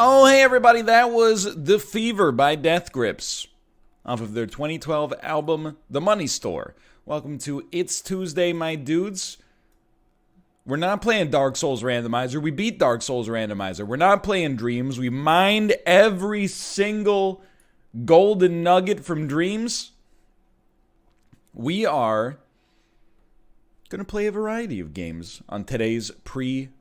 Oh, hey everybody, that was The Fever by Death Grips off of their 2012 album, The Money Store. Welcome to It's Tuesday, my dudes. We're not playing Dark Souls Randomizer. We beat Dark Souls Randomizer. We're not playing Dreams. We mined every single golden nugget from Dreams. We are going to play a variety of games on today's pre-Tutty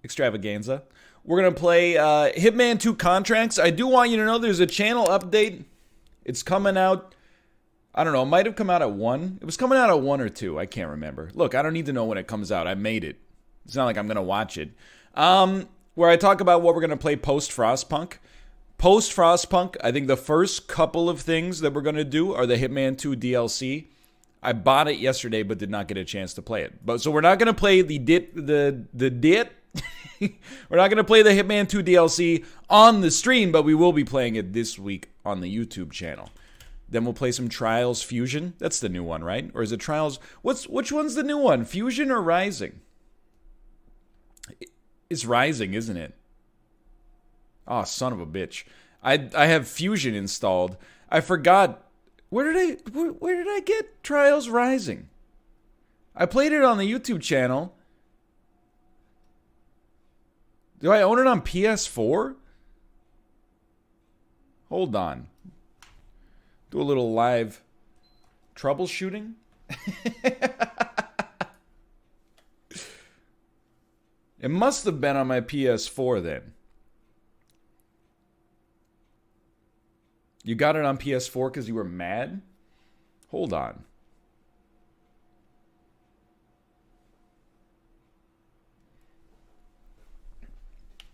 extravaganza. We're going to play Hitman 2 Contracts. I do want you to know there's a channel update. It's coming out, I don't know, it might have come out at 1. It was coming out at 1 or 2. I can't remember. Look, I don't need to know when it comes out. I made it. It's not like I'm going to watch it. Where I talk about what we're going to play post-Frostpunk. Post-Frostpunk, I think the first couple of things that we're going to do are the Hitman 2 DLC. I bought it yesterday but did not get a chance to play it. So we're not going to play we're not going to play the Hitman 2 DLC on the stream, but we will be playing it this week on the YouTube channel. Then we'll play some Trials Fusion. That's the new one, right? Or is it Trials? Which one's the new one? Fusion or Rising? It's Rising, isn't it? Oh, son of a bitch. I have Fusion installed. I forgot. Where did I get Trials Rising? I played it on the YouTube channel. Do I own it on PS4? Hold on. Do a little live troubleshooting. It must have been on my PS4 then. You got it on PS4 because you were mad? Hold on.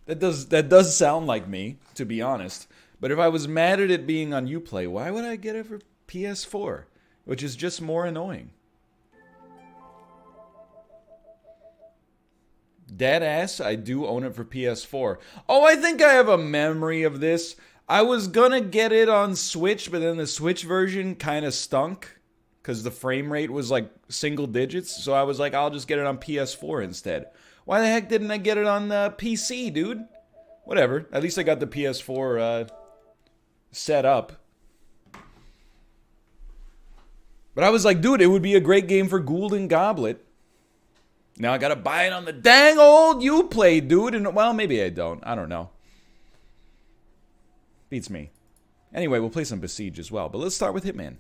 That does sound like me, to be honest. But if I was mad at it being on Uplay, why would I get it for PS4? Which is just more annoying. Dead ass, I do own it for PS4. Oh, I think I have a memory of this. I was gonna get it on Switch, but then the Switch version kind of stunk. Because the frame rate was like single digits. So I was like, I'll just get it on PS4 instead. Why the heck didn't I get it on PC, dude? Whatever. At least I got the PS4 set up. But I was like, dude, it would be a great game for Gould and Goblet. Now I gotta buy it on the dang old Uplay, dude. And well, maybe I don't. I don't know. Beats me. Anyway, we'll play some Besiege as well. But let's start with Hitman.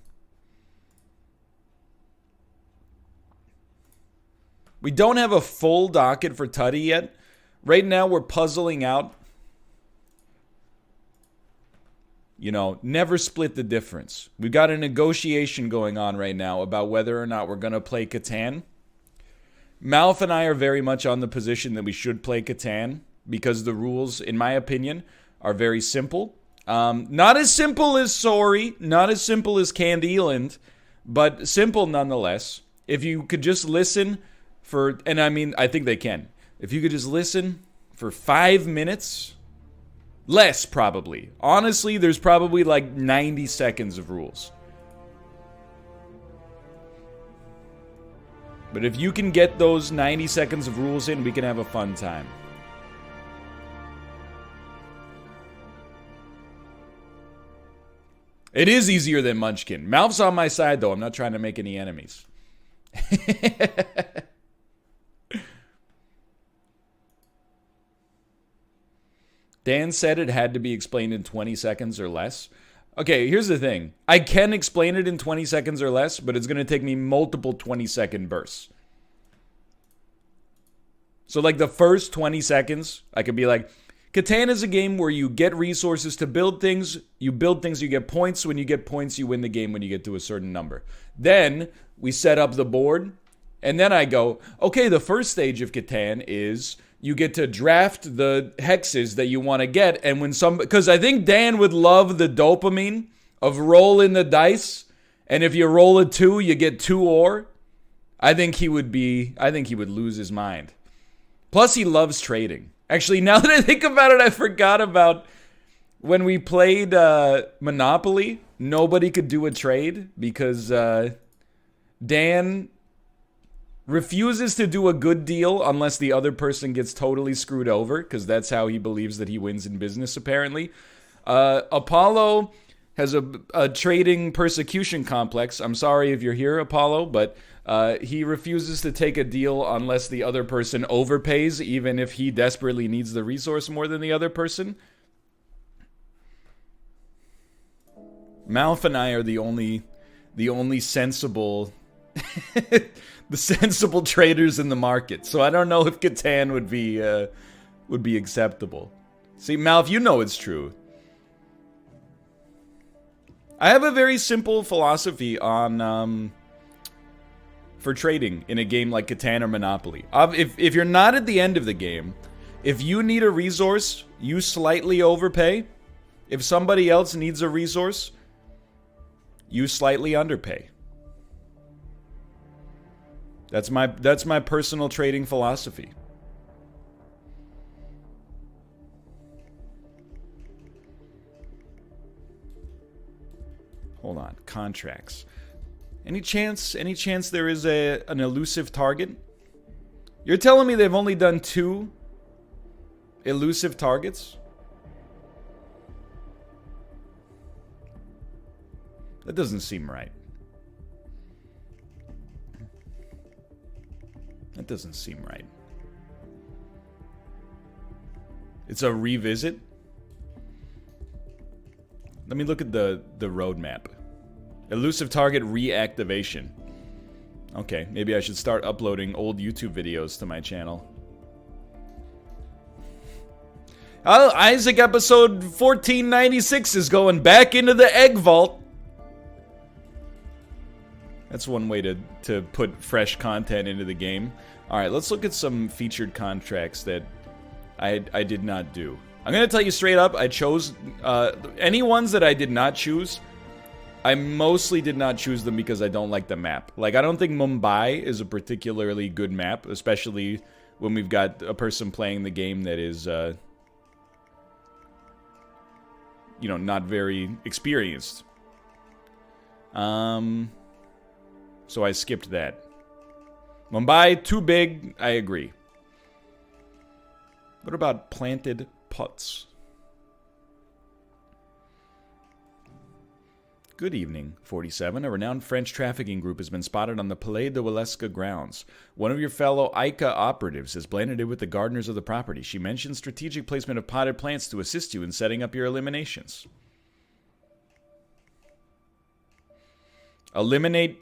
We don't have a full docket for Tutty yet. Right now, we're puzzling out, never split the difference. We've got a negotiation going on right now about whether or not we're going to play Catan. Malf and I are very much on the position that we should play Catan because the rules, in my opinion, are very simple. Not as simple as Sorry, not as simple as Candyland, but simple nonetheless. If you could just listen and I mean, I think they can. If you could just listen for 5 minutes, less probably. Honestly, there's probably like 90 seconds of rules. But if you can get those 90 seconds of rules in, we can have a fun time. It is easier than Munchkin. Malf's on my side, though. I'm not trying to make any enemies. Dan said it had to be explained in 20 seconds or less. Okay, here's the thing. I can explain it in 20 seconds or less, but it's going to take me multiple 20-second bursts. So like the first 20 seconds, I could be like, Catan is a game where you get resources to build things. You build things, you get points. When you get points, you win the game when you get to a certain number. Then we set up the board. And then I go, okay, the first stage of Catan is you get to draft the hexes that you want to get. And when because I think Dan would love the dopamine of rolling the dice. And if you roll a 2, you get 2 ore. I think he would lose his mind. Plus, he loves trading. Actually, now that I think about it, I forgot about when we played Monopoly. Nobody could do a trade because Dan refuses to do a good deal unless the other person gets totally screwed over, because that's how he believes that he wins in business, apparently. Apollo has a trading persecution complex. I'm sorry if you're here, Apollo, but he refuses to take a deal unless the other person overpays, even if he desperately needs the resource more than the other person. Malf and I are the only sensible the sensible traders in the market. So I don't know if Catan would be acceptable. See, Malf, you know it's true. I have a very simple philosophy on for trading in a game like Catan or Monopoly. If you're not at the end of the game, if you need a resource, you slightly overpay. If somebody else needs a resource, you slightly underpay. That's my personal trading philosophy. Hold on, contracts. Any chance there is an elusive target? You're telling me they've only done 2 elusive targets? That doesn't seem right. That doesn't seem right. It's a revisit? Let me look at the roadmap. Elusive target reactivation. Okay, maybe I should start uploading old YouTube videos to my channel. Oh, Isaac episode 1496 is going back into the egg vault. That's one way to put fresh content into the game. Alright, let's look at some featured contracts that I did not do. I'm going to tell you straight up, I chose... any ones that I did not choose, I mostly did not choose them because I don't like the map. Like, I don't think Mumbai is a particularly good map, especially when we've got a person playing the game that is, you know, not very experienced. So I skipped that. Mumbai, too big, I agree. What about planted pots? Good evening, 47. A renowned French trafficking group has been spotted on the Palais de Waleska grounds. One of your fellow ICA operatives has blended in with the gardeners of the property. She mentioned strategic placement of potted plants to assist you in setting up your eliminations. Eliminate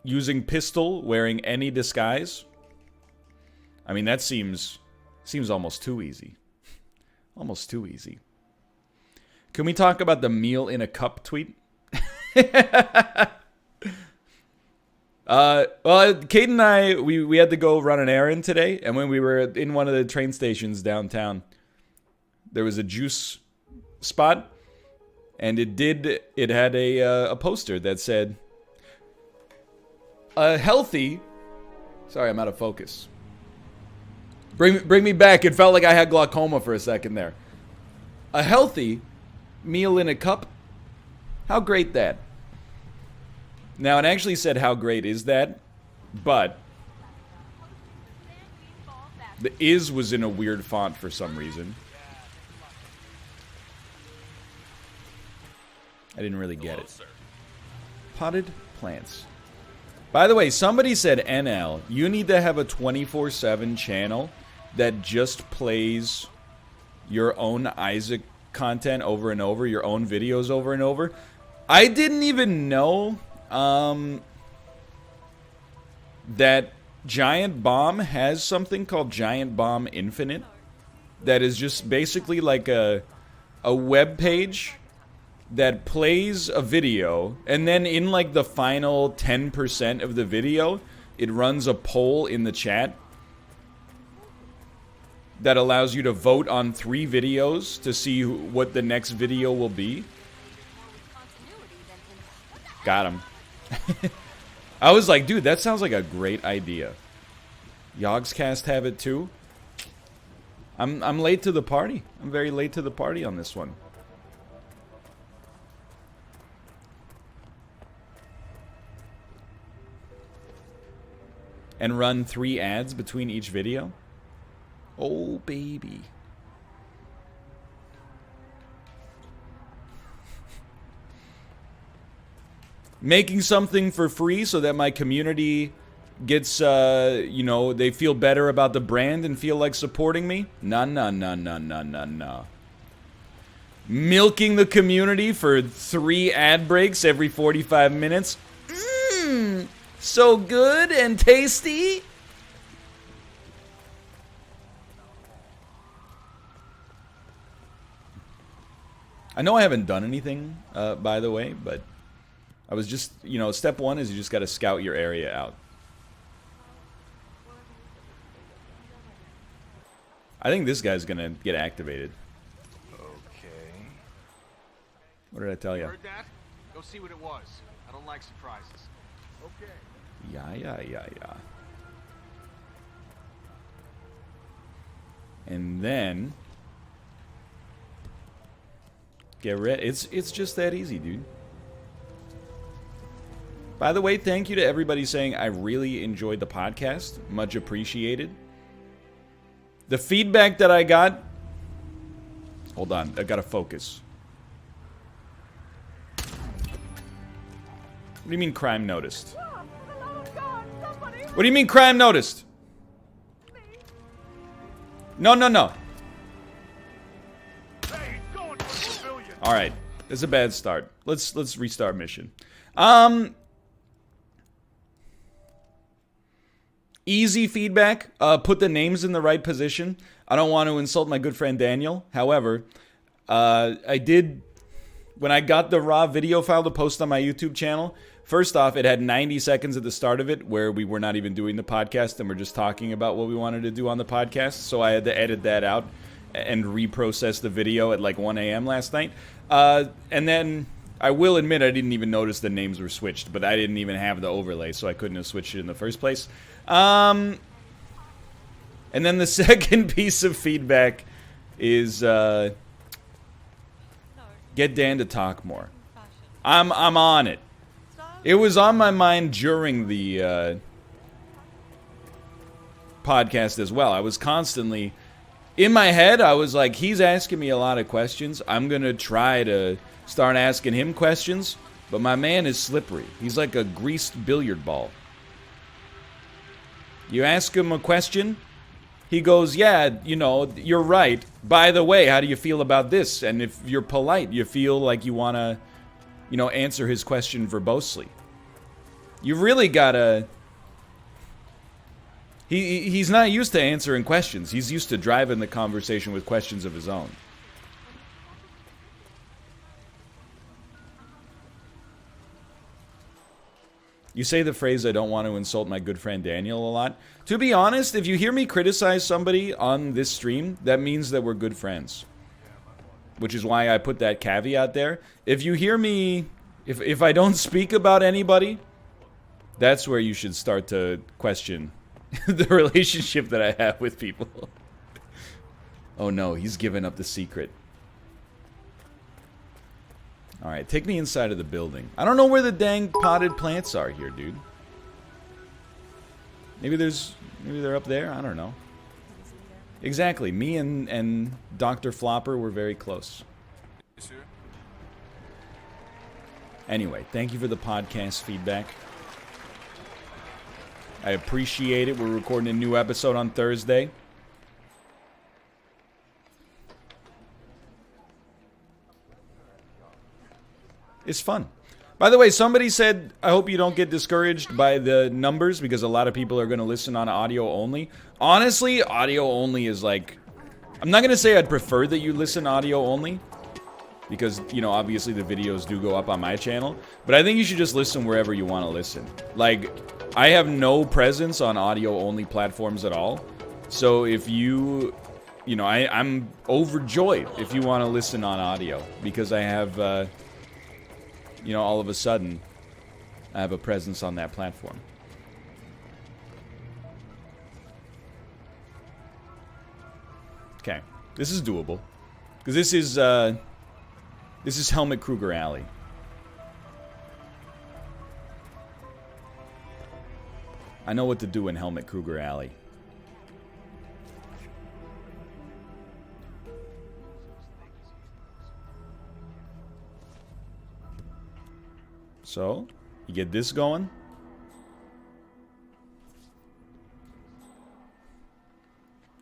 using pistol, wearing any disguise. I mean, that seems almost too easy. Almost too easy. Can we talk about the meal in a cup tweet? Well, Kate and I, we had to go run an errand today, and when we were in one of the train stations downtown, there was a juice spot, and it had a poster that said, a healthy... Sorry, I'm out of focus. Bring me back. It felt like I had glaucoma for a second there. A healthy meal in a cup. How great that. Now, it actually said, how great is that? But the is was in a weird font for some reason. I didn't really get it. Potted plants. By the way, somebody said, NL, you need to have a 24/7 channel that just plays your own Isaac content over and over, your own videos over and over. I didn't even know that Giant Bomb has something called Giant Bomb Infinite that is just basically like a web page that plays a video, and then in like the final 10% of the video, it runs a poll in the chat that allows you to vote on 3 videos to see what the next video will be. Got him. I was like, dude, that sounds like a great idea. Yogscast have it too. I'm late to the party. I'm very late to the party on this one. and run 3 ads between each video? Oh, baby. Making something for free so that my community gets, you know, they feel better about the brand and feel like supporting me? No. Milking the community for 3 ad breaks every 45 minutes? So good and tasty? I know I haven't done anything, by the way, but I was just, you know, step 1 is you just got to scout your area out. I think this guy's gonna get activated. Okay. What did I tell you? Heard that? Go see what it was. I don't like surprises. Okay. Yeah. And then get ready. It's just that easy, dude. By the way, thank you to everybody saying I really enjoyed the podcast. Much appreciated. The feedback that I got... Hold on, I gotta focus. What do you mean crime noticed? What do you mean crime noticed? No. Alright, it's a bad start. Let's restart mission. Easy feedback. Put the names in the right position. I don't want to insult my good friend Daniel. However, I did... When I got the raw video file to post on my YouTube channel, first off, it had 90 seconds at the start of it where we were not even doing the podcast and we're just talking about what we wanted to do on the podcast. So I had to edit that out and reprocess the video at like 1 a.m. last night. And then... I will admit I didn't even notice the names were switched, but I didn't even have the overlay, so I couldn't have switched it in the first place. And then the second piece of feedback is get Dan to talk more. I'm on it. It was on my mind during the podcast as well. I was constantly in my head. I was like, he's asking me a lot of questions. I'm gonna try to start asking him questions, but my man is slippery. He's like a greased billiard ball. You ask him a question, he goes, yeah, you know, you're right. By the way, how do you feel about this? And if you're polite, you feel like you want to, you know, answer his question verbosely. You really gotta... He's not used to answering questions. He's used to driving the conversation with questions of his own. You say the phrase, I don't want to insult my good friend Daniel a lot. To be honest, if you hear me criticize somebody on this stream, that means that we're good friends. Which is why I put that caveat there. If you hear me, if I don't speak about anybody, that's where you should start to question the relationship that I have with people. Oh no, he's given up the secret. Alright, take me inside of the building. I don't know where the dang potted plants are here, dude. Maybe they're up there? I don't know. Exactly. Me and Dr. Flopper were very close. Anyway, thank you for the podcast feedback. I appreciate it. We're recording a new episode on Thursday. It's fun. By the way, somebody said, I hope you don't get discouraged by the numbers because a lot of people are going to listen on audio only. Honestly, audio only is like... I'm not going to say I'd prefer that you listen audio only because, you know, obviously the videos do go up on my channel. But I think you should just listen wherever you want to listen. Like, I have no presence on audio only platforms at all. So if you... You know, I'm overjoyed if you want to listen on audio because I have... you know, all of a sudden, I have a presence on that platform. Okay, this is doable. Because this is Helmut Kruger Alley. I know what to do in Helmut Kruger Alley. So, you get this going.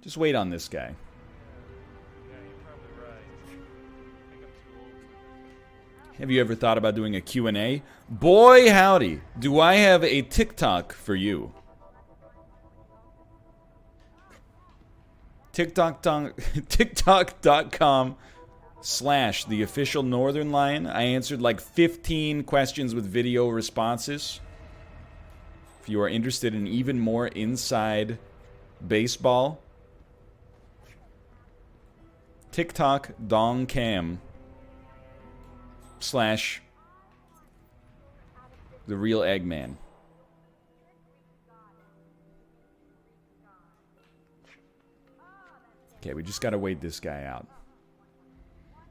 Just wait on this guy. Have you ever thought about doing a Q&A? Boy, howdy, do I have a TikTok for you. TikTok.com/the official Northern Lion. I answered like 15 questions with video responses. If you are interested in even more inside baseball, TikTok.com/the real Eggman. Okay, we just gotta wait this guy out.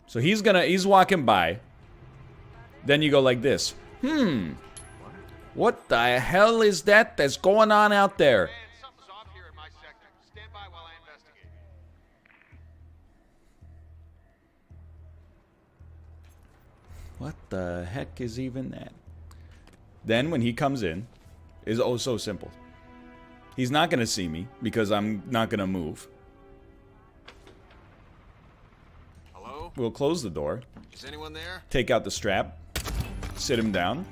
So he's walking by. Then you go like this. What the hell is that that's going on out there? Man, something's off here in my sector. Stand by while I investigate. What the heck is even that? Then when he comes in, is oh so simple. He's not gonna see me because I'm not gonna move. Hello? We'll close the door. Is anyone there? Take out the strap. Sit him down.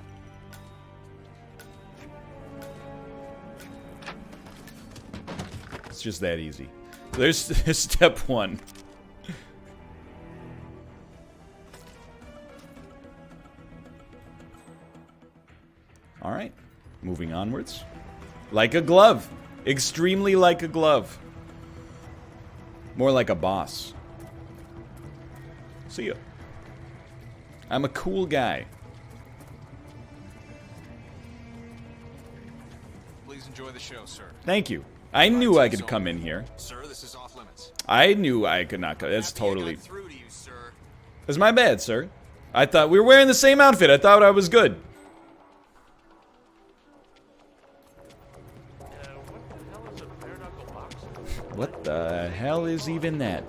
It's just that easy. There's step one. Alright. Moving onwards. Like a glove. Extremely like a glove. More like a boss. See ya. I'm a cool guy. Please enjoy the show, sir. Thank you. I knew I could come in here. Sir, this is off limits. I knew I could not come. That's Happy I totally... got through to you, sir. That's my bad, sir. I thought we were wearing the same outfit. I thought I was good. What the hell is even that?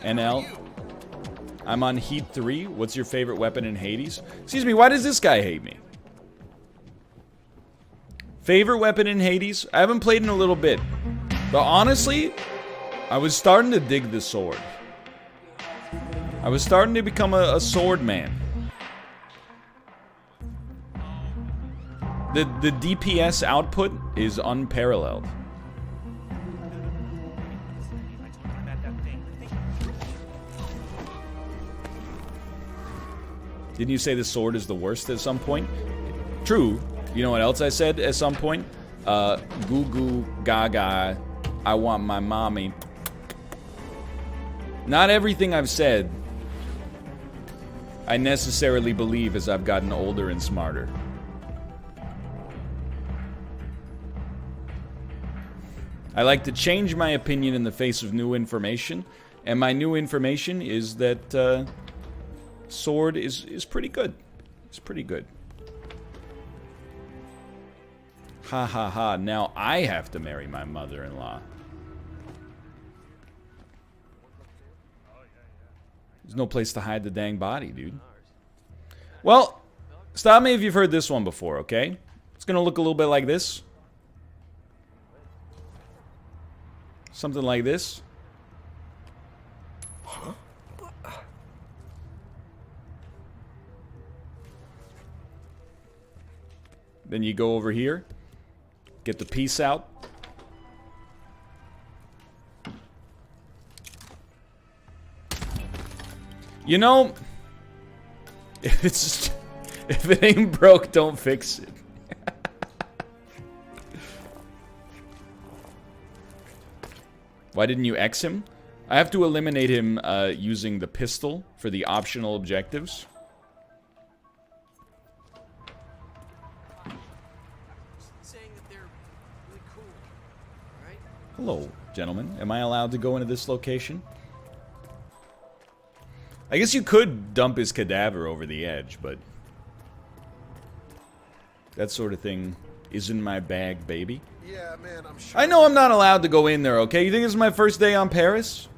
NL. I'm on Heat 3. What's your favorite weapon in Hades? Excuse me, why does this guy hate me? Favorite weapon in Hades? I haven't played in a little bit. But honestly, I was starting to dig the sword. I was starting to become a sword man. The DPS output is unparalleled. Didn't you say the sword is the worst at some point? True. You know what else I said at some point? Goo goo gaga. I want my mommy. Not everything I've said I necessarily believe as I've gotten older and smarter. I like to change my opinion in the face of new information, and my new information is that sword is pretty good. It's pretty good. Ha ha ha, now I have to marry my mother-in-law. There's no place to hide the dang body, dude. Well, stop me if you've heard this one before, okay? It's gonna look a little bit like this. Something like this. Then you go over here, get the piece out. You know, if it ain't broke, don't fix it. Why didn't you X him? I have to eliminate him using the pistol for the optional objectives. Saying that they're really cool, right? Hello, gentlemen. Am I allowed to go into this location? I guess you could dump his cadaver over the edge, but that sort of thing isn't my bag, baby. Yeah, man, I'm sure. I know I'm not allowed to go in there, okay? You think this is my first day on Paris?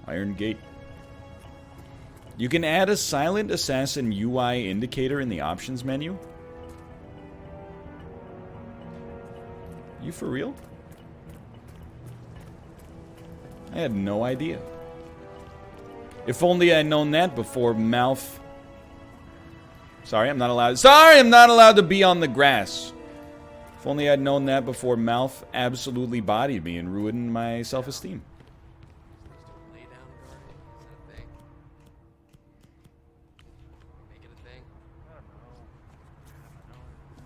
Iron Gate. You can add a Silent Assassin UI indicator in the options menu. You for real? I had no idea. If only I'd known that before mouth... Sorry, I'm not allowed... Sorry, I'm not allowed to be on the grass. If only I'd known that before mouth absolutely bodied me and ruined my self-esteem. Lay down guard. Is that a thing? Make it a thing?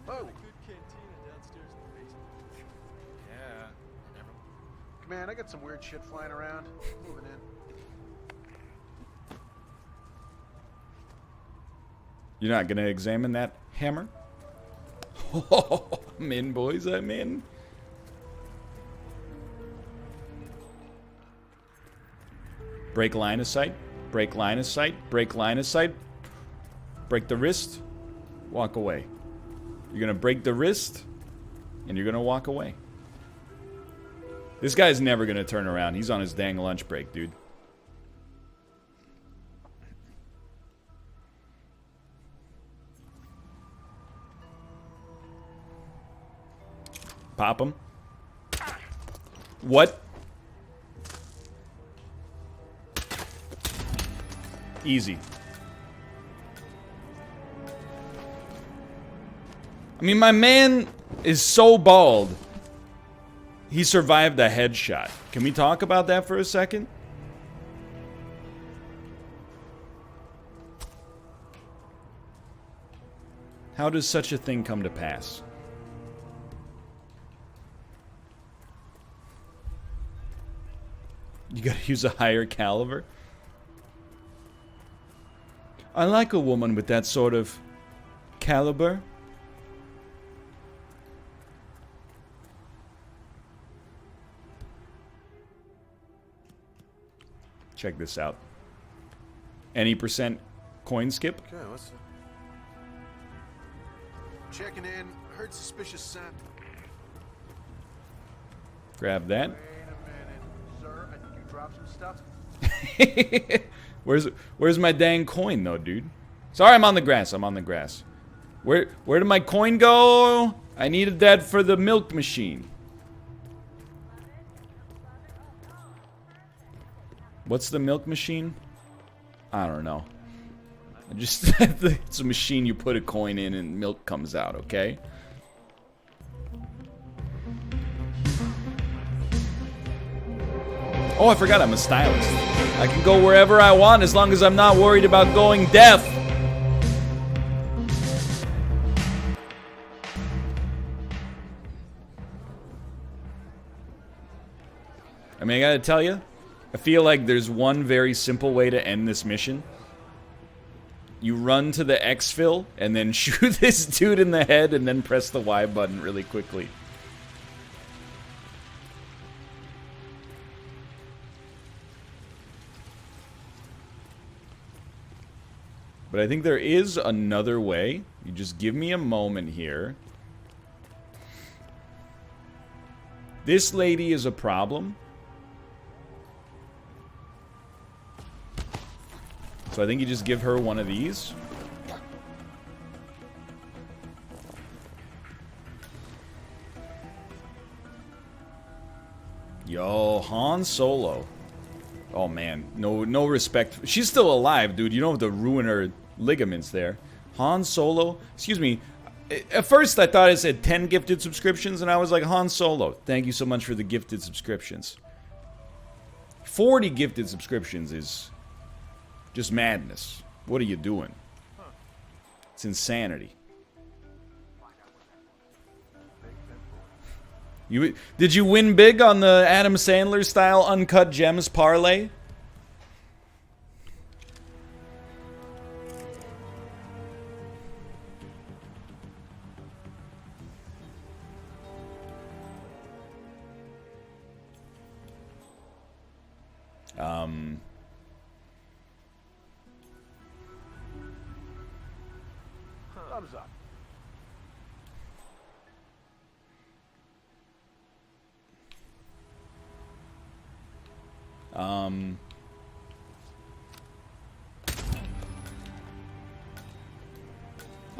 Oh, Good cantina downstairs in the basement. yeah. Man, I got some weird shit flying around. Moving in. You're not gonna examine that hammer? I'm in, boys, I'm in. Break line of sight. Break line of sight. Break line of sight. Break the wrist. Walk away. You're gonna break the wrist, and you're gonna walk away. This guy's never gonna turn around. He's on his dang lunch break, dude. Pop him. What? Easy. I mean, my man is so bald. He survived a headshot. Can we talk about that for a second? How does such a thing come to pass? You gotta use a higher caliber? I like a woman with that sort of caliber. Check this out. Any percent coin skip? Okay, what's the... Checking in. Heard suspicious sound. Grab that. Wait a minute, sir. I think you dropped some stuff. Where's my dang coin though, dude? Sorry, I'm on the grass. I'm on the grass. Where did my coin go? I needed that for the milk machine. What's the milk machine? I don't know. It's a machine you put a coin in and milk comes out, okay? Oh, I forgot I'm a stylist. I can go wherever I want as long as I'm not worried about going deaf. I mean, I gotta tell you, I feel like there's one very simple way to end this mission. You run to the exfil and then shoot this dude in the head and then press the Y button really quickly. But I think there is another way. You just give me a moment here. This lady is a problem. So I think you just give her one of these. Yo, Han Solo. Oh man, no respect. She's still alive, dude. You don't have to ruin her ligaments there. Han Solo. Excuse me. At first I thought it said 10 gifted subscriptions and I was like, Han Solo, thank you so much for the gifted subscriptions. 40 gifted subscriptions is just madness. What are you doing? It's insanity. Did you win big on the Adam Sandler style Uncut Gems parlay? Thumbs up.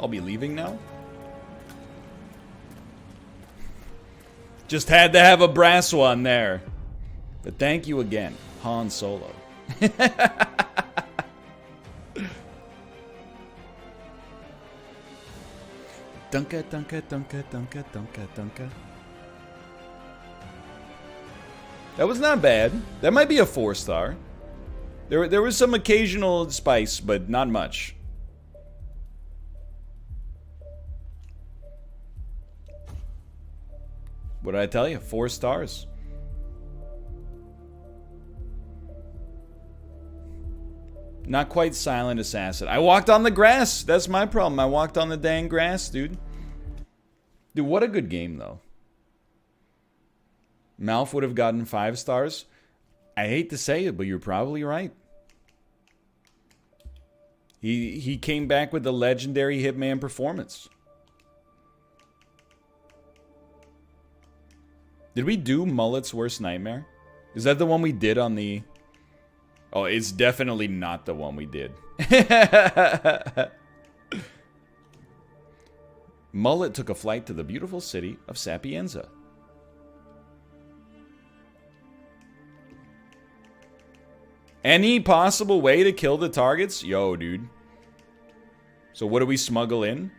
I'll be leaving now. Just had to have a brass one there. But thank you again, Han Solo. Dunka, dunka, dunka, dunka, dunka, dunka. That was not bad. That might be a 4-star. There was some occasional spice, but not much. What did I tell you? 4 stars. Not quite Silent Assassin. I walked on the grass. That's my problem. I walked on the dang grass, dude. Dude, what a good game, though. Malf would have gotten 5 stars. I hate to say it, but you're probably right. He came back with the legendary Hitman performance. Did we do Mullet's Worst Nightmare? Is that the one we did on the... Oh, it's definitely not the one we did. Mullet took a flight to the beautiful city of Sapienza. Any possible way to kill the targets? Yo, dude. So what do we smuggle in?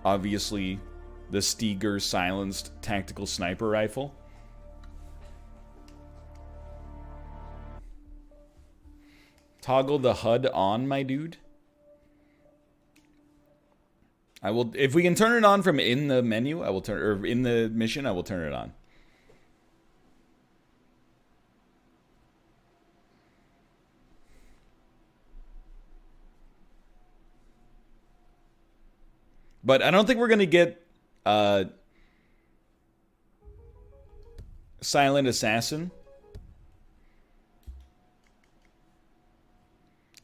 Obviously, the Steger silenced tactical sniper rifle. Toggle the HUD on, my dude. I will, if we can turn it on from in the menu, I will turn, or in the mission, I will turn it on. But I don't think we're going to get Silent Assassin.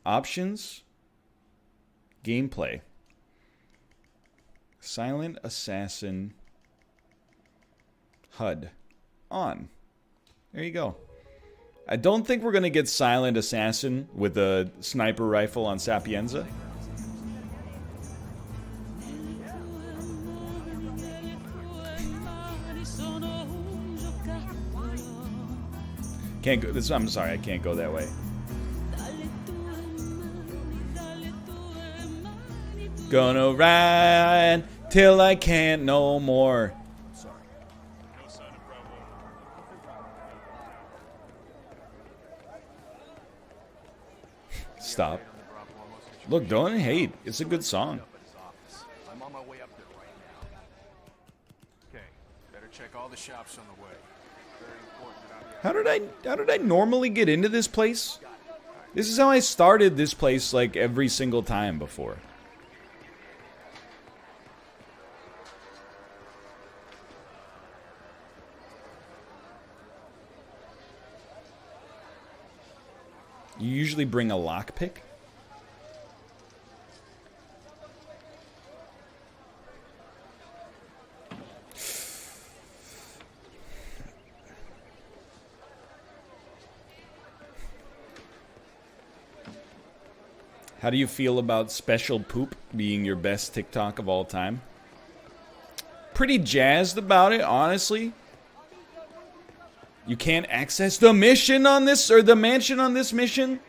Options. Gameplay. Silent Assassin HUD on. There you go. I don't think we're going to get Silent Assassin with a sniper rifle on Sapienza. Can't go. I'm sorry, I can't go that way. Gonna ride till I can't no more. Sorry. No sign of Bravo. Stop. Look, don't hate. It's a good song. I'm on my way up there right now. Okay, better check all the shops on the way. Very important that How did I normally get into this place? This is how I started this place like every single time before. You usually bring a lockpick? How do you feel about Special Poop being your best TikTok of all time? Pretty jazzed about it, honestly. You can't access the mission on this, or the mansion on this mission?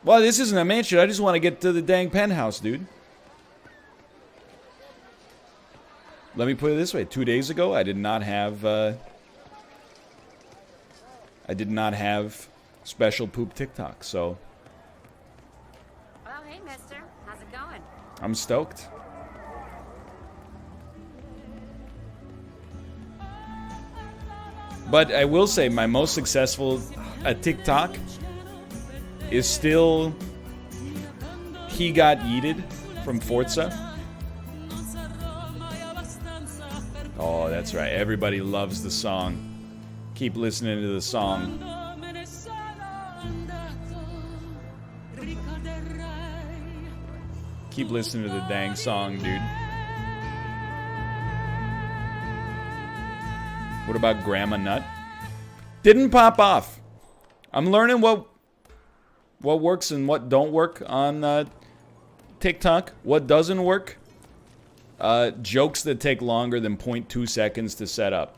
Well, this isn't a mansion. I just want to get to the dang penthouse, dude. Let me put it this way. 2 days ago, I did not have Special Poop TikTok, so... Well, hey, mister. How's it going? I'm stoked. But I will say my most successful TikTok is still He Got Yeeted from Forza. Oh, That's right. Everybody loves the song. Keep listening to the song. Keep listening to the dang song, dude. What about Grandma Nut? Didn't pop off. I'm learning what works and what don't work on TikTok. What doesn't work? Jokes that take longer than 0.2 seconds to set up.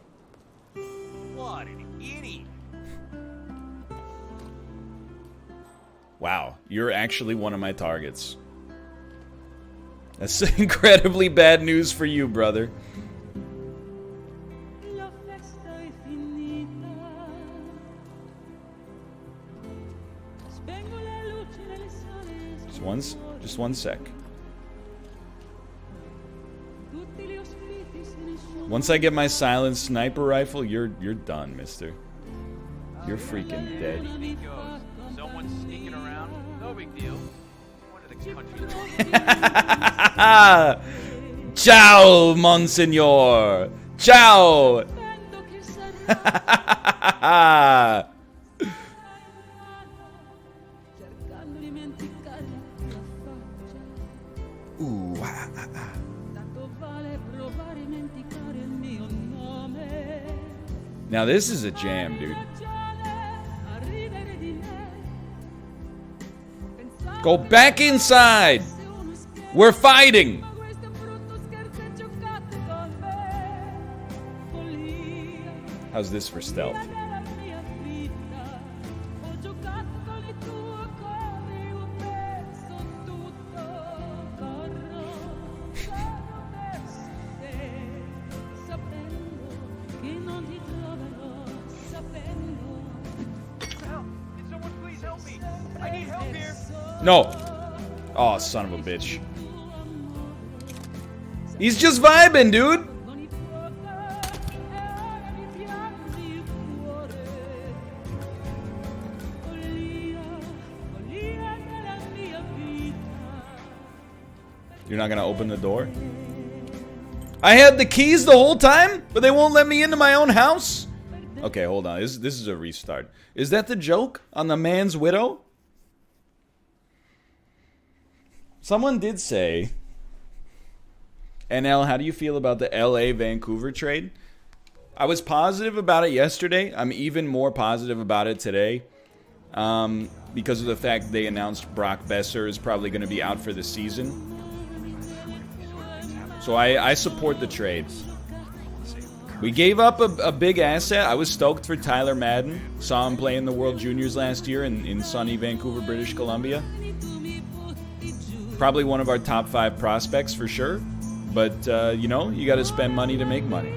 What an idiot! Wow, you're actually one of my targets. That's incredibly bad news for you, brother. Just one sec. Once I get my silent sniper rifle, you're done, mister. You're freaking dead. He goes. Someone's sneaking around. No big deal. What are the country? Ciao, Monsignor. Ciao. Ooh, Now this is a jam, dude. Go back inside. We're fighting. How's this for stealth? No. Oh, son of a bitch. He's just vibing, dude. You're not gonna open the door? I had the keys the whole time, but they won't let me into my own house? Okay, hold on. This is a restart. Is that the joke on the man's widow? Someone did say, NL, how do you feel about the LA Vancouver trade? I was positive about it yesterday. I'm even more positive about it today. Because of the fact they announced Brock Besser is probably going to be out for the season. So I support the trade. We gave up a big asset. I was stoked for Tyler Madden. Saw him play in the World Juniors last year in sunny Vancouver, British Columbia. Probably one of our top 5 prospects for sure. But, you know, you got to spend money to make money.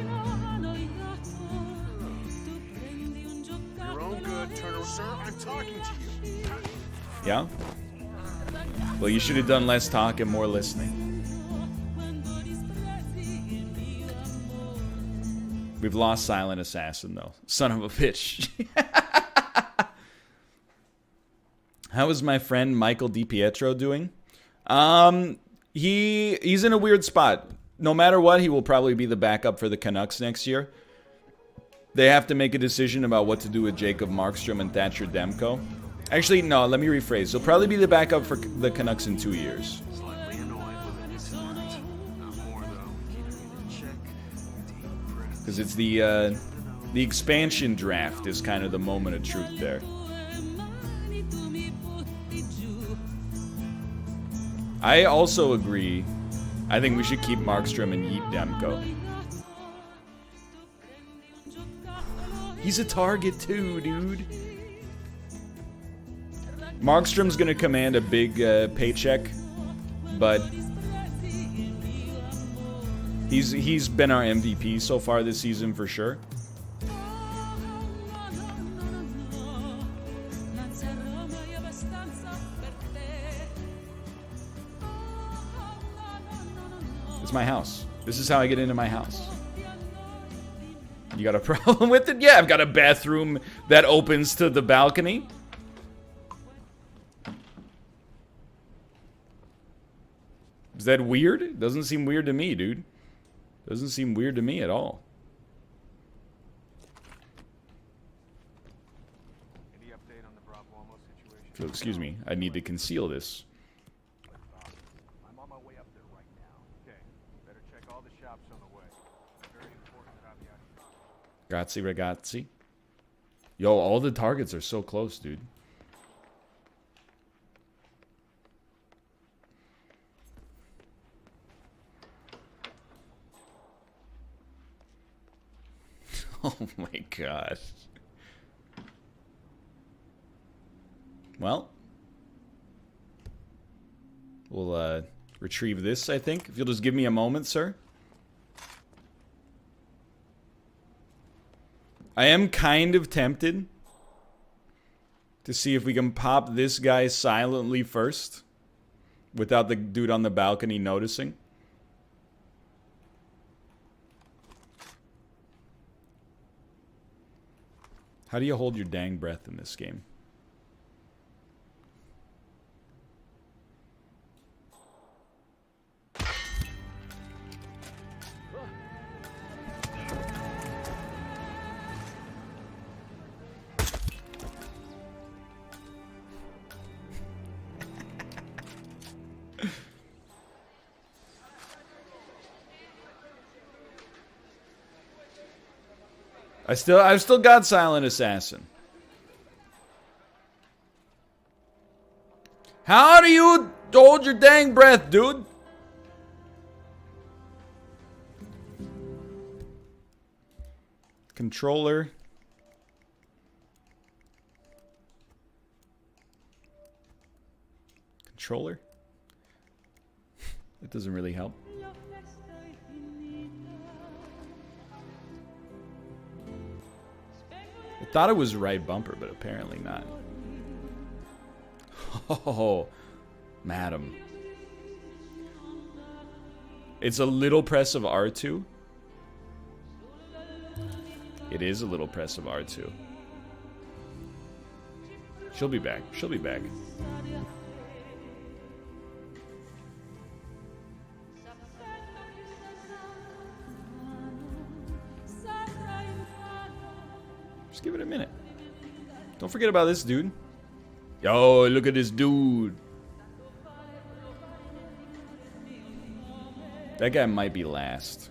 Your own good, Turner, sir. I'm talking to you. Yeah? Well, you should have done less talk and more listening. We've lost Silent Assassin, though. Son of a bitch. How is my friend Michael DiPietro doing? He's in a weird spot. No matter what, he will probably be the backup for the Canucks next year. They have to make a decision about what to do with Jacob Markstrom and Thatcher Demko. Actually, no, let me rephrase. He'll probably be the backup for the Canucks in 2 years. Slightly annoyed with it. Not more, though. Keeping it in check. Deep breath. Because it's the expansion draft is kind of the moment of truth there. I also agree. I think we should keep Markstrom and yeet Demko. He's a target too, dude. Markstrom's gonna command a big paycheck, but he's been our MVP so far this season for sure. It's my house. This is how I get into my house. You got a problem with it? Yeah, I've got a bathroom that opens to the balcony. Is that weird? It doesn't seem weird to me, dude. Doesn't seem weird to me at all. update on the Bravo situation? So, excuse me. I need to conceal this. I'm on my way up there right now. Okay, better check all the shops on the way. Very important caveat. Grazie, ragazzi. Yo, all the targets are so close, dude. Oh my gosh. Well, we'll retrieve this, I think. If you'll just give me a moment, sir. I am kind of tempted to see if we can pop this guy silently first without the dude on the balcony noticing. How do you hold your dang breath in this game? I've still got Silent Assassin. How do you hold your dang breath, dude? Controller. Controller? That doesn't really help. I thought it was right bumper, but apparently not. Oh, madam. It's a little press of R2. It is a little press of R2. She'll be back. She'll be back. Just give it a minute. Don't forget about this dude. Yo, look at this dude. That guy might be last.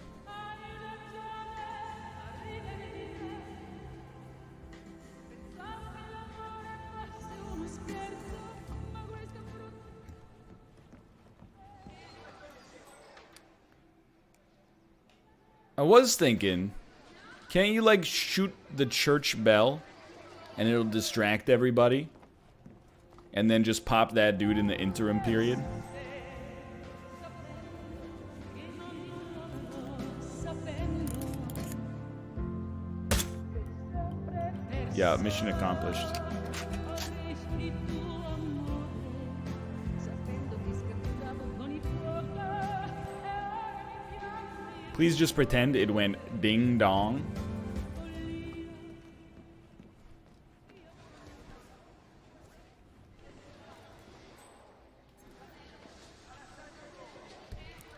I was thinking, can't you like shoot the church bell and it'll distract everybody? And then just pop that dude in the interim period? Yeah, mission accomplished. Please just pretend it went ding dong.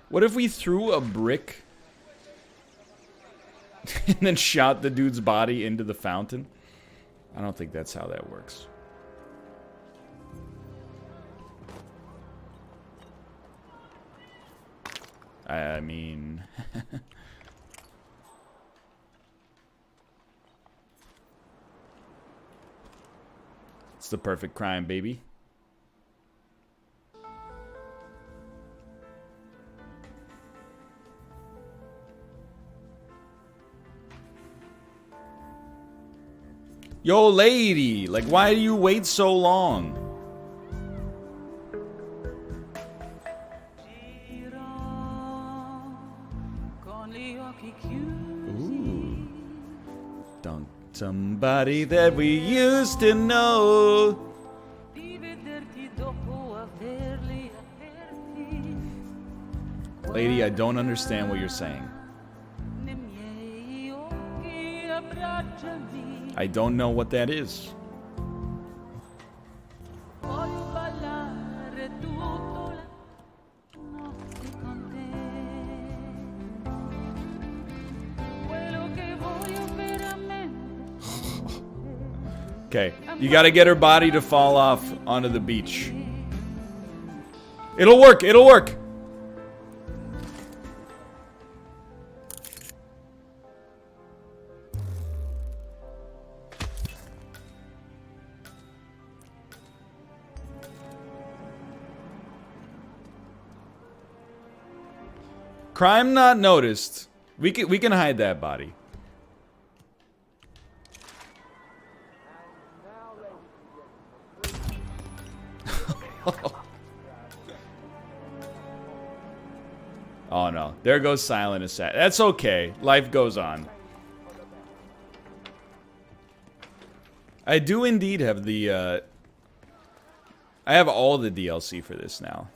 What if we threw a brick and then shot the dude's body into the fountain? I don't think that's how that works. I mean... It's the perfect crime, baby. Yo, lady! Like, why do you wait so long? Ooh. Don't somebody that we used to know. Lady, I don't understand what you're saying. I don't know what that is. Okay, you gotta get her body to fall off onto the beach. It'll work, it'll work! Crime not noticed. We can hide that body. Oh no, there goes Silent Assassin. That's okay. Life goes on. I do indeed have the I have all the DLC for this now.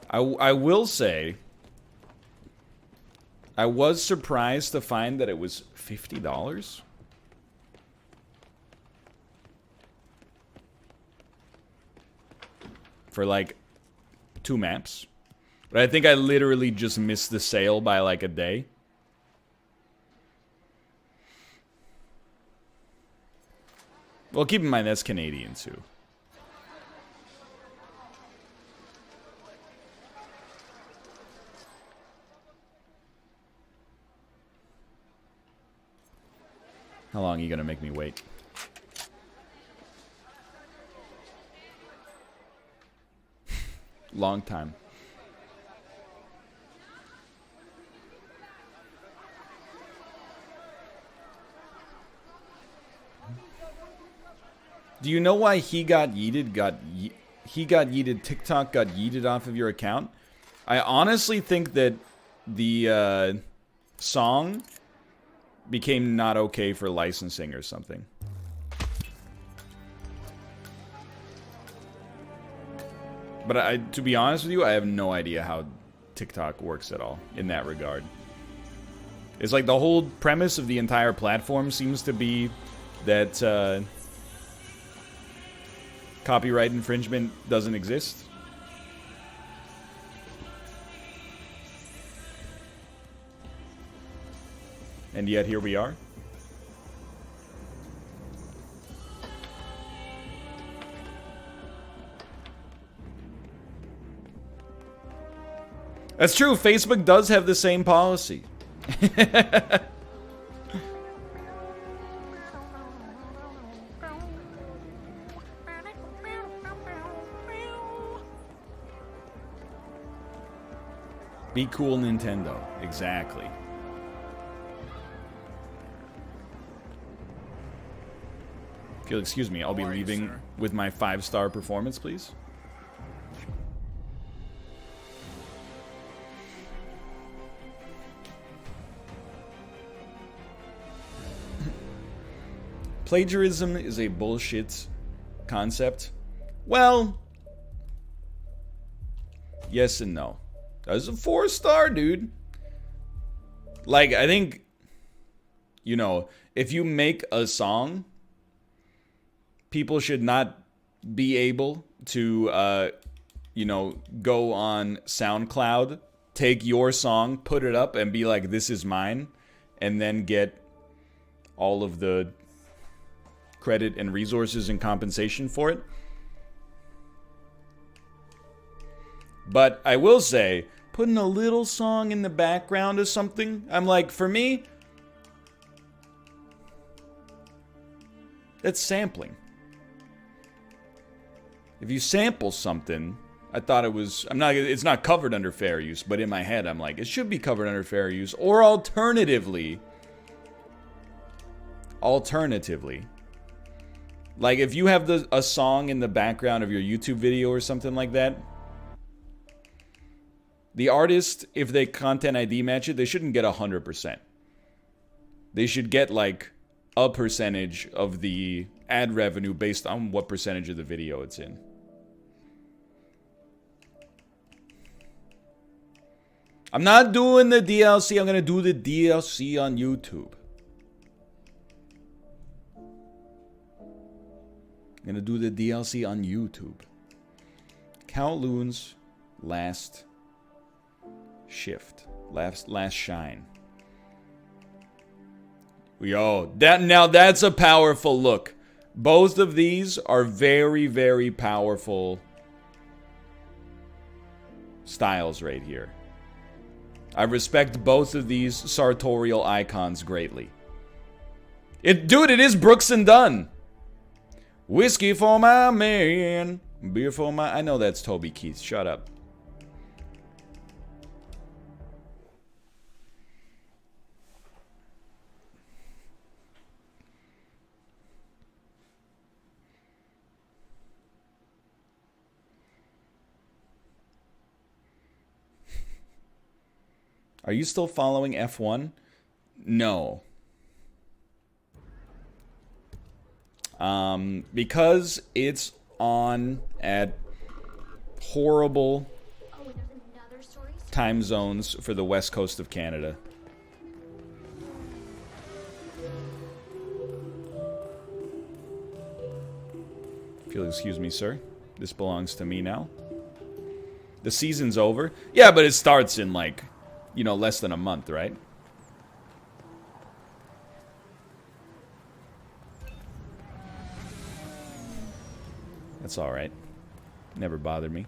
I will say, I was surprised to find that it was $50 for like 2 maps. But I think I literally just missed the sale by like a day. Well, keep in mind that's Canadian too. How long are you gonna make me wait? Long time. Do you know why he got yeeted? He got yeeted. TikTok got yeeted off of your account. I honestly think that the song became not okay for licensing or something. But to be honest with you, I have no idea how TikTok works at all in that regard. It's like the whole premise of the entire platform seems to be that copyright infringement doesn't exist. And yet here we are. That's true. Facebook does have the same policy. Be cool, Nintendo. Exactly. If you'll excuse me, I'll be leaving with my 5-star performance, please. Plagiarism is a bullshit concept. Well, yes and no. That's a 4-star, dude. Like, I think, you know, if you make a song, people should not be able to, you know, go on SoundCloud, take your song, put it up, and be like, this is mine, and then get all of the credit and resources and compensation for it. But I will say, putting a little song in the background of something, I'm like, for me, that's sampling. If you sample something, I thought it was, it's not covered under fair use, but in my head, I'm like, it should be covered under fair use. Or alternatively, like if you have a song in the background of your YouTube video or something like that, the artist, if they content ID match it, they shouldn't get 100%. They should get like a percentage of the ad revenue based on what percentage of the video it's in. I'm not doing the DLC. I'm going to do the DLC on YouTube. I'm going to do the DLC on YouTube. Kowloon's last shift. Last shine. Yo, now that's a powerful look. Both of these are very, very powerful styles right here. I respect both of these sartorial icons greatly. Dude, it is Brooks and Dunn. Whiskey for my man. Beer for my... I know that's Toby Keith. Shut up. Are you still following F1? No. Because it's on at horrible time zones for the west coast of Canada. If you'll excuse me, sir. This belongs to me now. The season's over? Yeah, but it starts in like, you know, less than a month, right? That's alright. Never bothered me.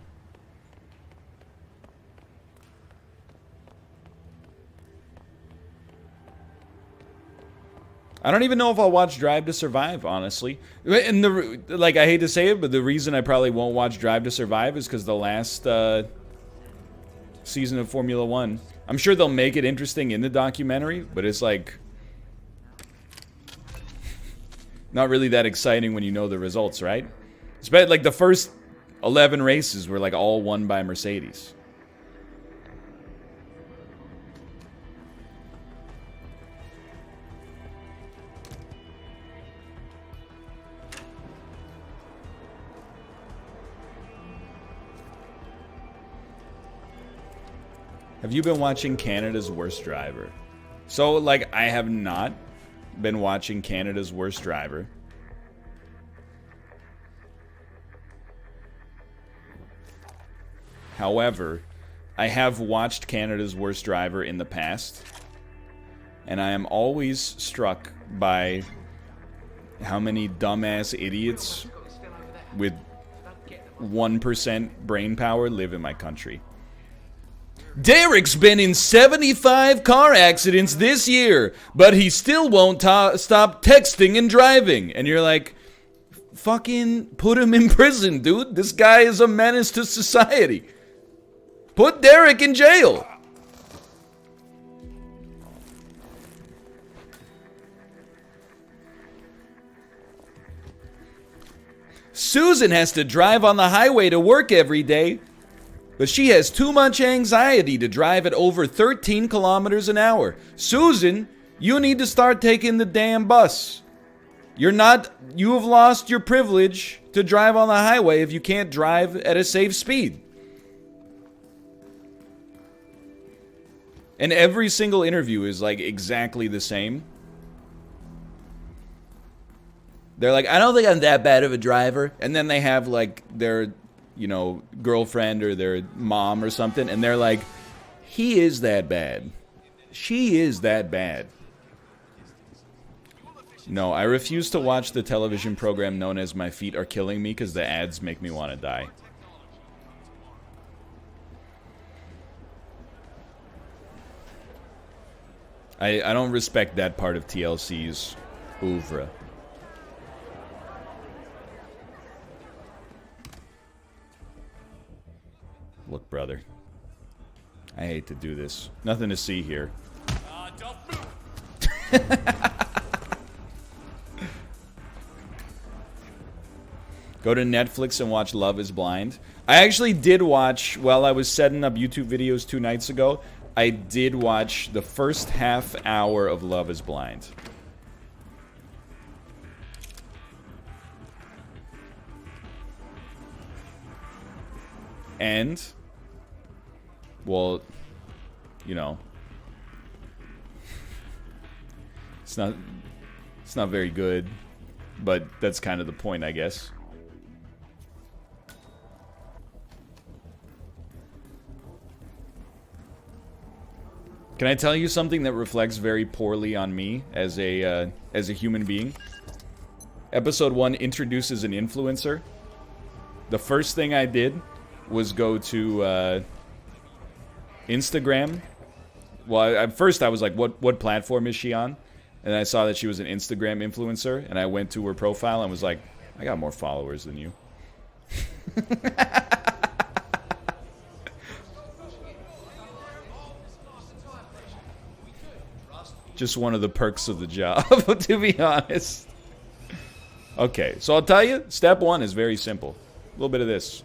I don't even know if I'll watch Drive to Survive, honestly. And I hate to say it, but the reason I probably won't watch Drive to Survive is because the last season of Formula One, I'm sure they'll make it interesting in the documentary, but it's like not really that exciting when you know the results, right? It's like the first 11 races were like all won by Mercedes. Have you been watching Canada's Worst Driver? So, like, I have not been watching Canada's Worst Driver. However, I have watched Canada's Worst Driver in the past, and I am always struck by how many dumbass idiots with 1% brain power live in my country. Derek's been in 75 car accidents this year, but he still won't stop texting and driving. And you're like, fucking put him in prison, dude. This guy is a menace to society. Put Derek in jail. Susan has to drive on the highway to work every day, but she has too much anxiety to drive at over 13 kilometers an hour. Susan, you need to start taking the damn bus. You have lost your privilege to drive on the highway if you can't drive at a safe speed. And every single interview is like exactly the same. They're like, I don't think I'm that bad of a driver. And then they have like their, girlfriend or their mom or something. And they're like, he is that bad. She is that bad. No, I refuse to watch the television program known as My Feet Are Killing Me because the ads make me want to die. I don't respect that part of TLC's oeuvre. Look, brother. I hate to do this. Nothing to see here. Don't move. Go to Netflix and watch Love is Blind. I actually did watch, while I was setting up YouTube videos 2 nights ago, I did watch the first half hour of Love is Blind. And, well, it's not very good, but that's kind of the point, I guess. Can I tell you something that reflects very poorly on me as a human being? Episode 1 introduces an influencer. The first thing I did was go to Instagram. Well, at first I was like, what platform is she on? And I saw that she was an Instagram influencer, and I went to her profile and was like, I got more followers than you. Just one of the perks of the job, to be honest. Okay, so I'll tell you, step 1 is very simple. A little bit of this.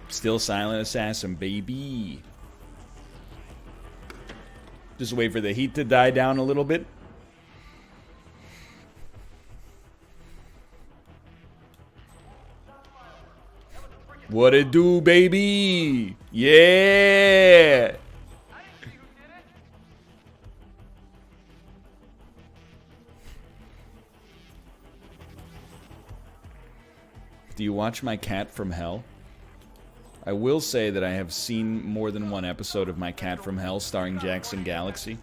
Still silent assassin, baby. Just wait for the heat to die down a little bit. What it do, baby? Yeah! Do you watch My Cat from Hell? I will say that I have seen more than one episode of My Cat from Hell starring Jackson Galaxy.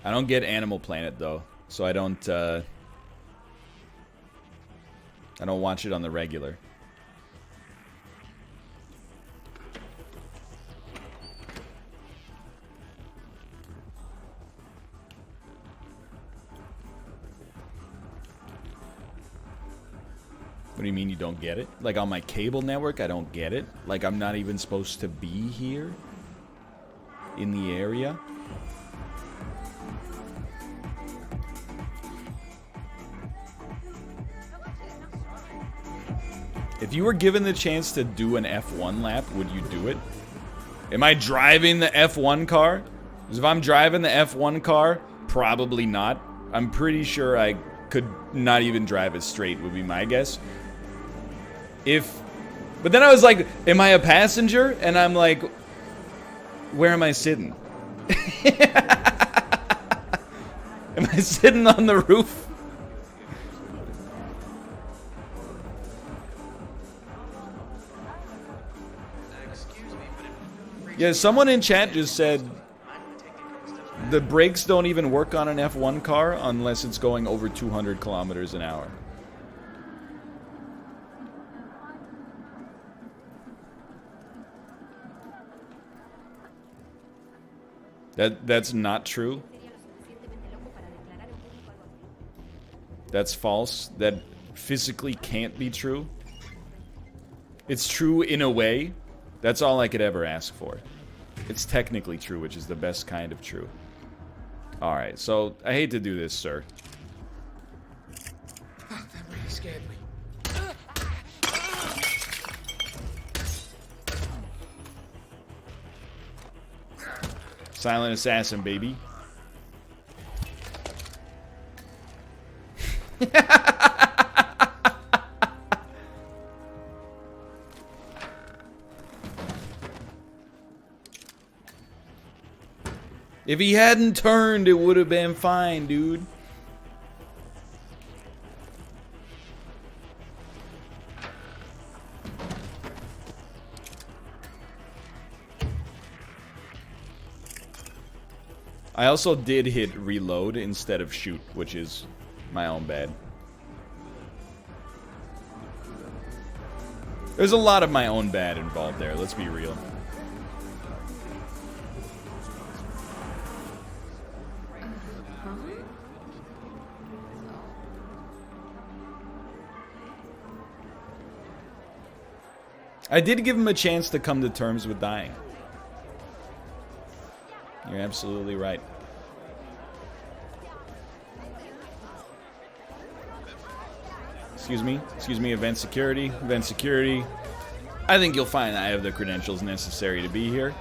I don't get Animal Planet though, so I don't watch it on the regular. What do you mean you don't get it? Like on my cable network, I don't get it? Like I'm not even supposed to be here? In the area? If you were given the chance to do an F1 lap, would you do it? Am I driving the F1 car? Because if I'm driving the F1 car, probably not. I'm pretty sure I could not even drive it straight, would be my guess. But then I was like, am I a passenger? And I'm like, where am I sitting? Am I sitting on the roof? Yeah, someone in chat just said the brakes don't even work on an F1 car unless it's going over 200 kilometers an hour. That's not true. That's false. That physically can't be true. It's true in a way. That's all I could ever ask for. It's technically true, which is the best kind of true. Alright, so I hate to do this, sir. Oh, that really scared me. Silent assassin, baby. If he hadn't turned, it would have been fine, dude. I also did hit reload instead of shoot, which is my own bad. There's a lot of my own bad involved there, let's be real. I did give him a chance to come to terms with dying. You're absolutely right. Excuse me, event security. I think you'll find I have the credentials necessary to be here.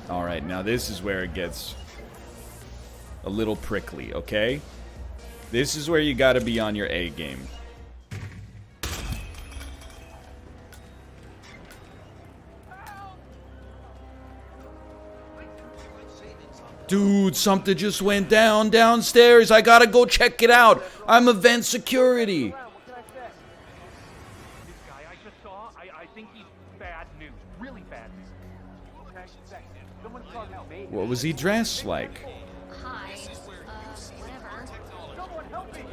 Alright, now this is where it gets a little prickly, okay? This is where you gotta be on your A game. Dude, something just went down downstairs. I gotta go check it out. I'm event security. What can I say? This guy I just saw, I think he's bad news. Really bad news. Okay, thanks. Someone's talking about me. What was he dressed like? Hi. Whatever. Someone help me! Hey,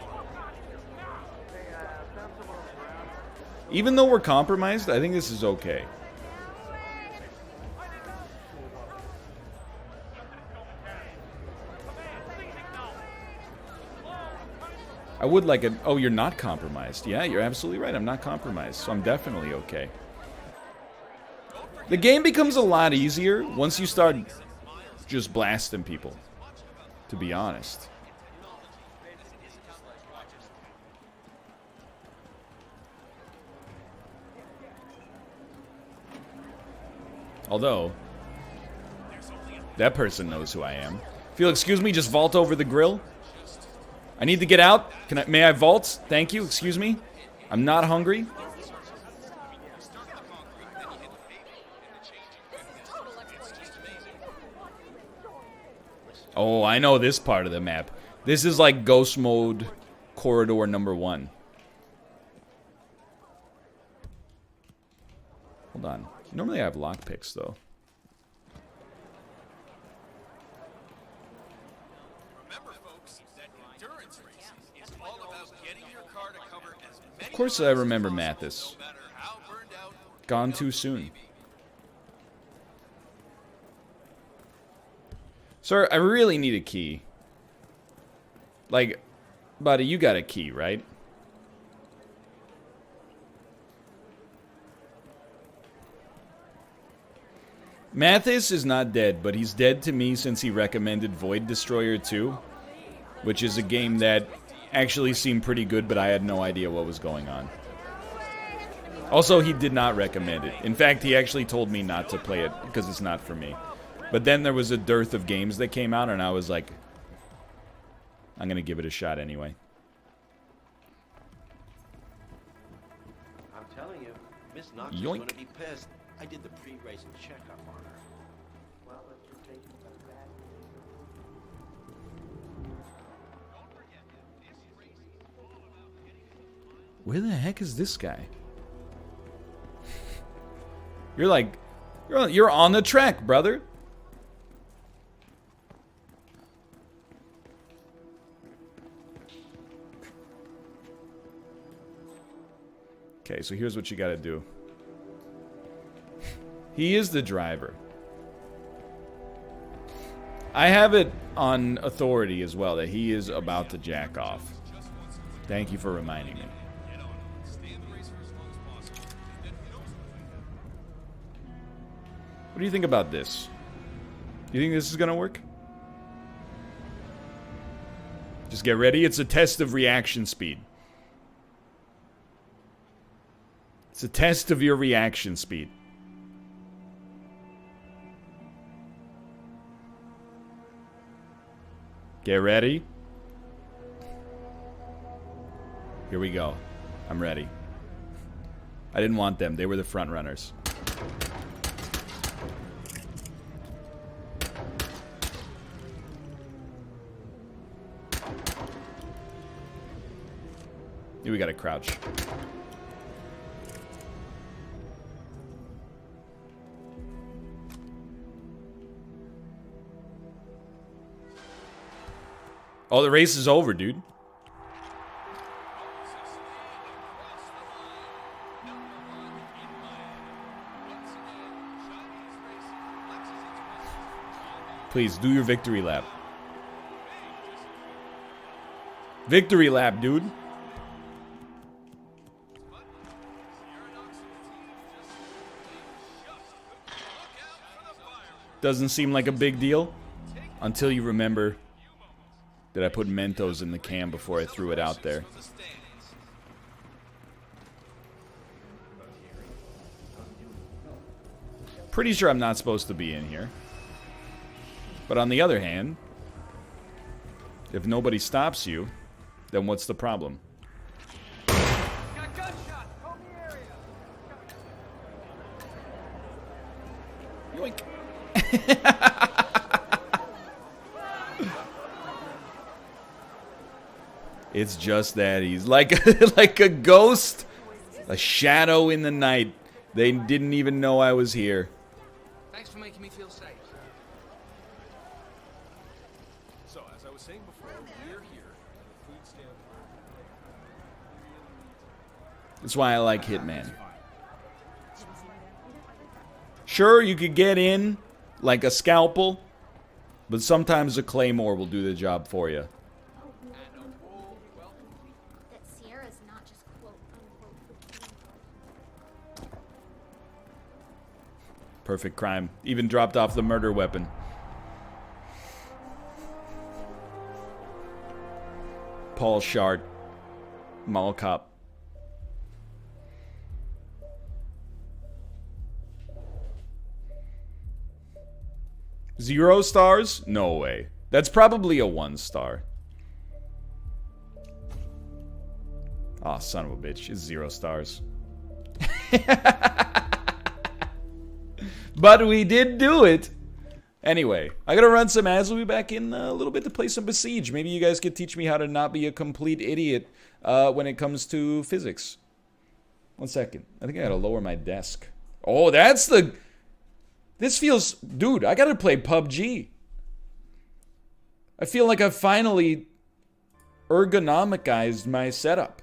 found someone on the ground. Even though we're compromised, I think this is okay. I would like it. Oh, you're not compromised. Yeah, you're absolutely right. I'm not compromised, so I'm definitely okay. The game becomes a lot easier once you start just blasting people, to be honest. Although, that person knows who I am. If you'll excuse me, just vault over the grill. I need to get out. May I vault? Thank you. Excuse me. I'm not hungry. Oh, I know this part of the map. This is like ghost mode corridor number 1. Hold on. Normally I have lockpicks though. Of course I remember Mathis. Gone too soon. Sir, I really need a key. Like, buddy, you got a key, right? Mathis is not dead, but he's dead to me since he recommended Void Destroyer 2, which is a game that actually seemed pretty good, but I had no idea what was going on. Also, he did not recommend it. In fact, he actually told me not to play it because it's not for me. But then there was a dearth of games that came out, and I was like, I'm going to give it a shot anyway. I'm telling you, Miss Knox is Yoink. going to be pissed. I did the pre-race checkup on her. Well, let's just take it from that. Where the heck is this guy? You're like, you're on the track, brother. Okay, so here's what you gotta do. He is the driver. I have it on authority as well that he is about to jack off. Thank you for reminding me. What do you think about this? Do you think this is gonna work? Just get ready. It's a test of reaction speed. It's a test of your reaction speed. Get ready. Here we go. I'm ready. I didn't want them. They were the front runners. Here we gotta crouch. Oh, the race is over, dude. Please, do your victory lap. Victory lap, dude. Doesn't seem like a big deal until you remember that I put Mentos in the can before I threw it out there. Pretty sure I'm not supposed to be in here. But on the other hand, If nobody stops you, then what's the problem? Got gunshots! Comb the area! Yoink. It's just that he's like like a ghost, a shadow in the night. They didn't even know I was here. Thanks for making me feel safe. So, as I was saying before, we're here at the food stamp. That's why I like Hitman. Sure, you could get in like a scalpel, but sometimes a claymore will do the job for you. That Sierra's not just quote unquote. Perfect crime. Even dropped off the murder weapon. Paul Shart. Mall cop. Zero stars? No way. That's probably a 1 star. Aw, son of a bitch. It's 0 stars. But we did do it. Anyway, I gotta run some ads. We'll be back in a little bit to play some Besiege. Maybe you guys could teach me how to not be a complete idiot when it comes to physics. 1 second. I think I gotta lower my desk. Oh, that's the... This feels... Dude, I gotta play PUBG. I feel like I've finally ergonomicized my setup.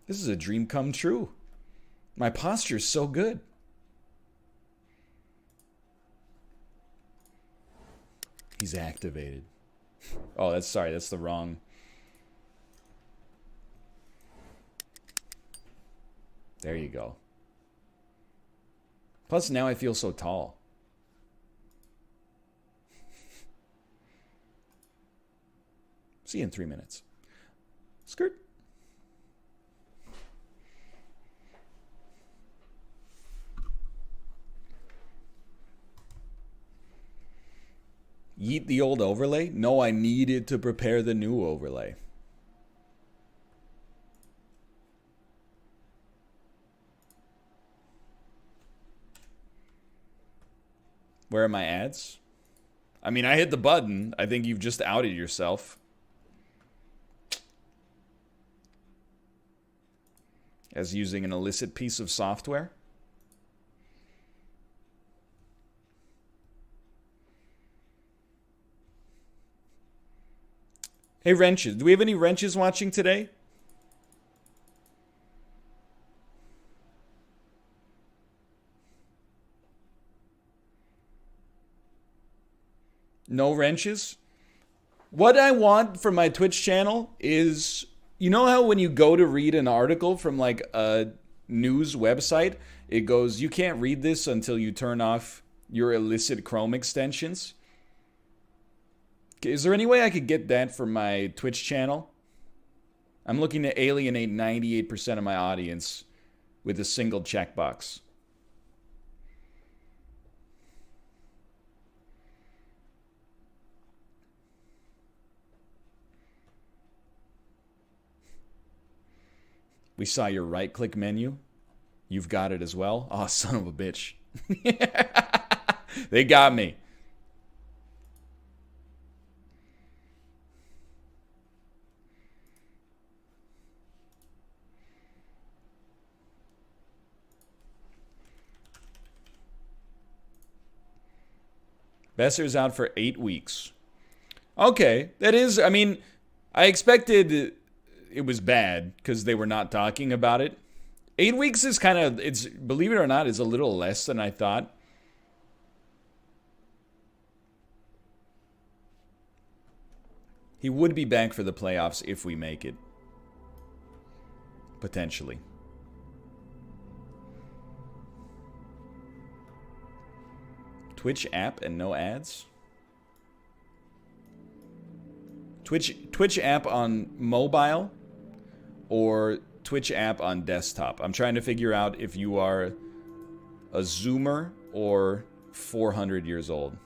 This is a dream come true. My posture is so good. He's activated. Oh, that's sorry. That's the wrong... There you go. Plus, now I feel so tall. See you in 3 minutes. Skirt. Yeet the old overlay? No, I needed to prepare the new overlay. Where are my ads? I mean, I hit the button. I think you've just outed yourself. As using an illicit piece of software. Hey, Wrenches. Do we have any Wrenches watching today? No Wrenches? What I want from my Twitch channel is... You know how when you go to read an article from like a news website, it goes, you can't read this until you turn off your illicit Chrome extensions? Is there any way I could get that for my Twitch channel? I'm looking to alienate 98% of my audience with a single checkbox. We saw your right-click menu. You've got it as well. Oh, son of a bitch. They got me. Besser's out for 8 weeks. Okay, that is, I mean, I expected it was bad because they were not talking about it. 8 weeks is kind of, it's, believe it or not, is a little less than I thought. He would be back for the playoffs if we make it. Potentially. Twitch app and no ads? Twitch app on mobile or Twitch app on desktop. I'm trying to figure out if you are a Zoomer or 400 years old.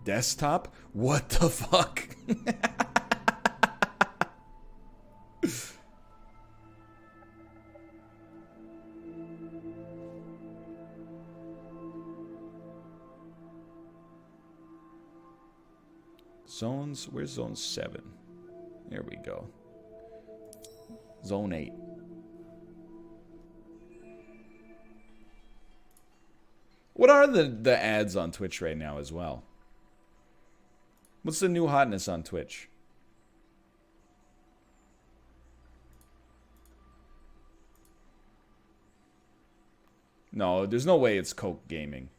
Desktop? What the fuck? Zones, where's zone 7? There we go. Zone 8. What are the ads on Twitch right now as well? What's the new hotness on Twitch? No, there's no way it's Coke Gaming.